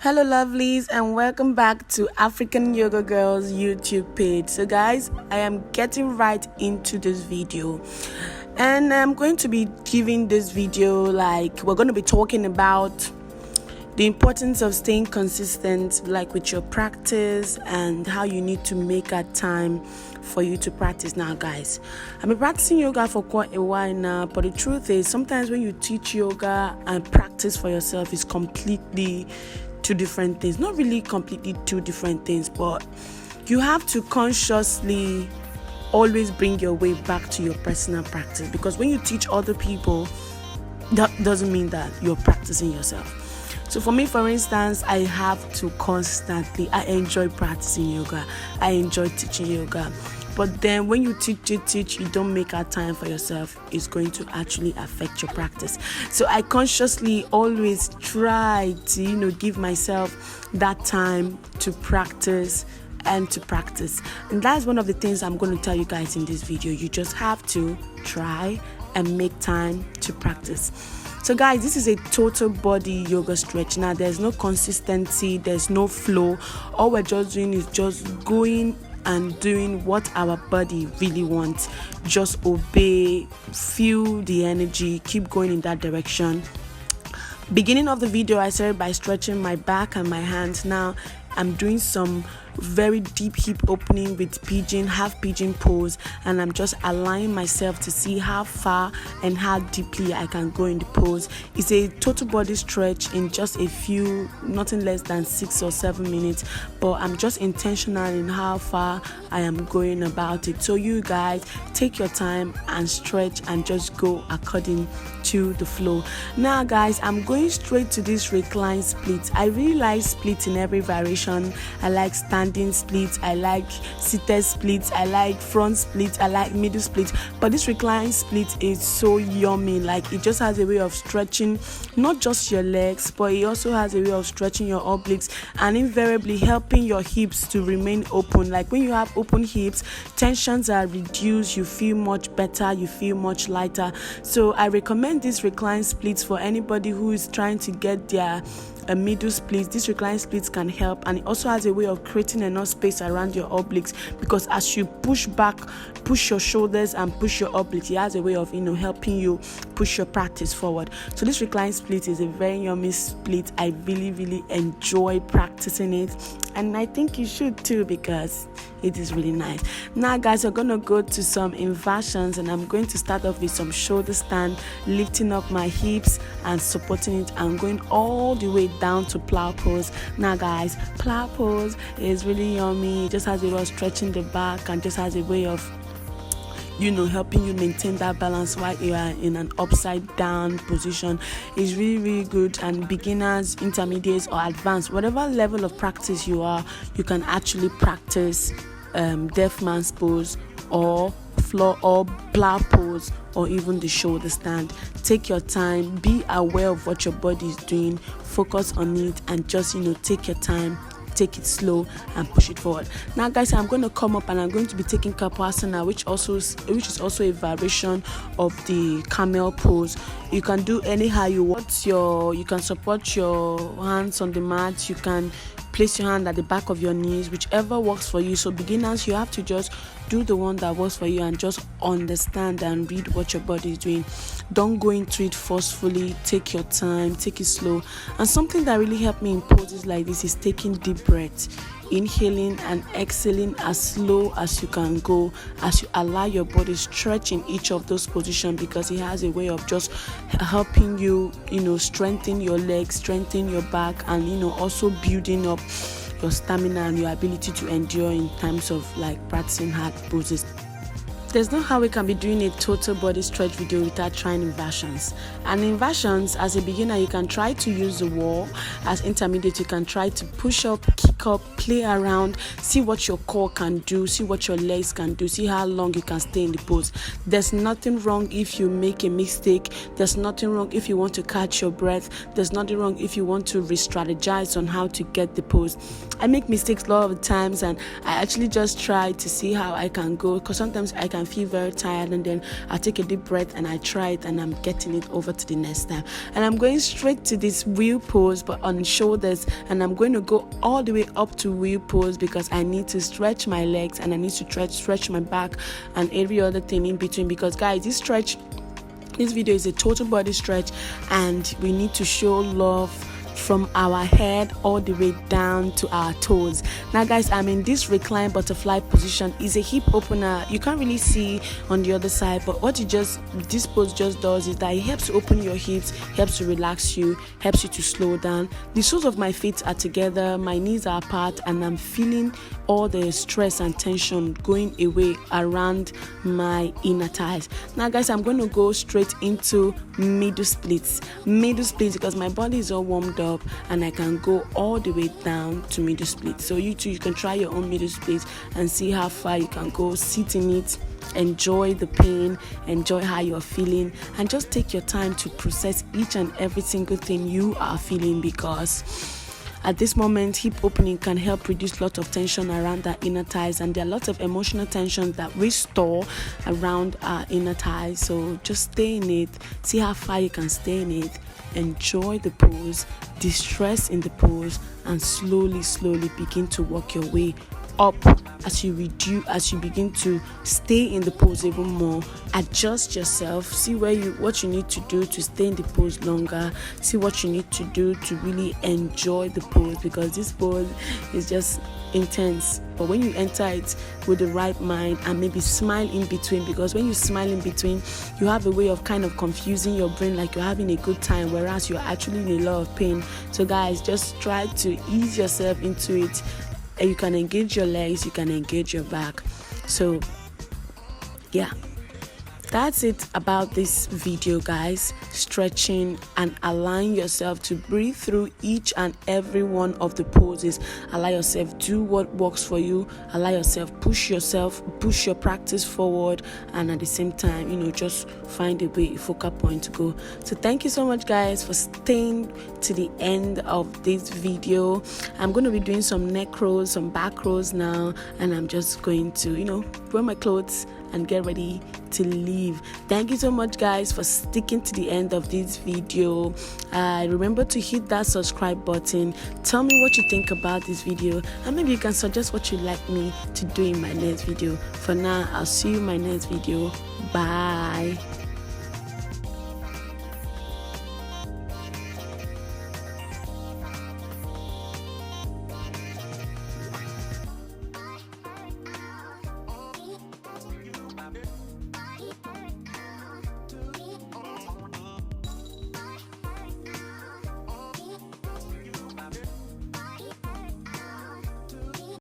Hello lovelies, and welcome back to African Yoga Girls YouTube page. So guys, I am getting right into this video, and I'm going to be giving this video we're going to be talking about the importance of staying consistent with your practice and how you need to make a time for you to practice. Now guys, I've been practicing yoga for quite a while now, but the truth is sometimes when you teach yoga and practice for yourself, it's completely two different things. Not really completely two different things, but you have to consciously always bring your way back to your personal practice, because when you teach other people, that doesn't mean that you're practicing yourself. So for me, for instance, I enjoy practicing yoga. I enjoy teaching yoga. But then when you teach, you don't make a time for yourself, it's going to actually affect your practice. So I consciously always try to, give myself that time to practice. And that's one of the things I'm going to tell you guys in this video. You just have to try and make time to practice. So guys, this is a total body yoga stretch. Now there's no consistency, there's no flow. All we're just doing is just going and doing what our body really wants. Just obey, feel the energy, keep going in that direction. Beginning of the video, I started by stretching my back and my hands. Now I'm doing some very deep hip opening with half pigeon pose, and I'm just allowing myself to see how far and how deeply I can go in the pose. It's a total body stretch in just a few, nothing less than 6 or 7 minutes, but I'm just intentional in how far I am going about it. So you guys take your time and stretch and just go according to the flow. Now guys, I'm going straight to this reclined split. I really like splits in every variation. I like standing splits, I like seated splits, I like front splits, I like middle splits, but this reclined split is so yummy. It just has a way of stretching not just your legs, but it also has a way of stretching your obliques and invariably helping your hips to remain open. When you have open hips, tensions are reduced, you feel much better, you feel much lighter. So I recommend this reclined splits for anybody who is trying to get their middle splits. This reclined splits can help, and it also has a way of creating enough space around your obliques, because as you push back, push your shoulders and push your obliques, it has a way of helping you push your practice forward. So this reclined split is a very yummy split. I really enjoy practicing it, and I think you should too, because it is really nice. Now guys, we're gonna go to some inversions, and I'm going to start off with some shoulder stand, lifting up my hips and supporting it and going all the way down to plow pose. Now guys, plow pose is really yummy. It just has a way of stretching the back and just has a way of helping you maintain that balance while you are in an upside down position. Is really good, and beginners, intermediates or advanced, whatever level of practice you are, you can actually practice deaf man's pose or floor or plow pose or even the shoulder stand. Take your time, be aware of what your body is doing, focus on it, and just take your time, take it slow and push it forward. Now guys, I'm going to come up and I'm going to be taking Kapasana, which is also a variation of the Camel Pose. You can do anyhow you want. You can support your hands on the mat, you can place your hand at the back of your knees, whichever works for you. So beginners, you have to just do the one that works for you and just understand and read what your body is doing. Don't go into it forcefully. Take your time, take it slow. And something that really helped me in poses like this is taking deep breaths, inhaling and exhaling as slow as you can go, as you allow your body stretch in each of those positions, because it has a way of just helping you strengthen your legs, strengthen your back, and also building up your stamina and your ability to endure in times of practicing hard poses. There's no how we can be doing a total body stretch video without trying inversions. And inversions, as a beginner, you can try to use the wall. As intermediate, you can try to push up, kick up, play around, see what your core can do, see what your legs can do, see how long you can stay in the pose. There's nothing wrong if you make a mistake. There's nothing wrong if you want to catch your breath. There's nothing wrong if you want to re-strategize on how to get the pose. I make mistakes a lot of times, and I actually just try to see how I can go, because sometimes I can can feel very tired, and then I take a deep breath and I try it, and I'm getting it over to the next time. And I'm going straight to this wheel pose, but on shoulders, and I'm going to go all the way up to wheel pose because I need to stretch my legs and I need to stretch my back and every other thing in between, because guys, this video is a total body stretch, and we need to show love from our head all the way down to our toes. Now guys, I'm in this reclined butterfly position. Is a hip opener. You can't really see on the other side, but what this pose just does is that it helps to open your hips, helps to relax you, helps you to slow down. The soles of my feet are together, my knees are apart, and I'm feeling all the stress and tension going away around my inner thighs. Now guys, I'm going to go straight into middle splits because my body is all warmed up and I can go all the way down to middle splits. So you too, you can try your own middle splits and see how far you can go. Sit in it, enjoy the pain, enjoy how you're feeling, and just take your time to process each and every single thing you are feeling, because at this moment, hip opening can help reduce a lot of tension around our inner thighs, and there are lots of emotional tension that we store around our inner thighs. So just stay in it, see how far you can stay in it, enjoy the pose, distress in the pose, and slowly begin to work your way up as you begin to stay in the pose even more. Adjust yourself, see what you need to do to stay in the pose longer, see what you need to do to really enjoy the pose, because this pose is just intense. But when you enter it with the right mind and maybe smile in between, because when you smile in between, you have a way of kind of confusing your brain like you're having a good time, whereas you're actually in a lot of pain. So guys, just try to ease yourself into it. You can engage your legs, you can engage your back. So yeah, that's it about this video, guys. Stretching and allowing yourself to breathe through each and every one of the poses. Allow yourself do what works for you. Allow yourself, push your practice forward, and at the same time, just find a way, a focal point to go. So thank you so much, guys, for staying to the end of this video. I'm going to be doing some neck rolls, some back rolls now, and I'm just going to, wear my clothes and get ready to leave. Thank you so much, guys, for sticking to the end of this video. Remember to hit that subscribe button. Tell me what you think about this video, and maybe you can suggest what you'd like me to do in my next video. For now, I'll see you in my next video. Bye.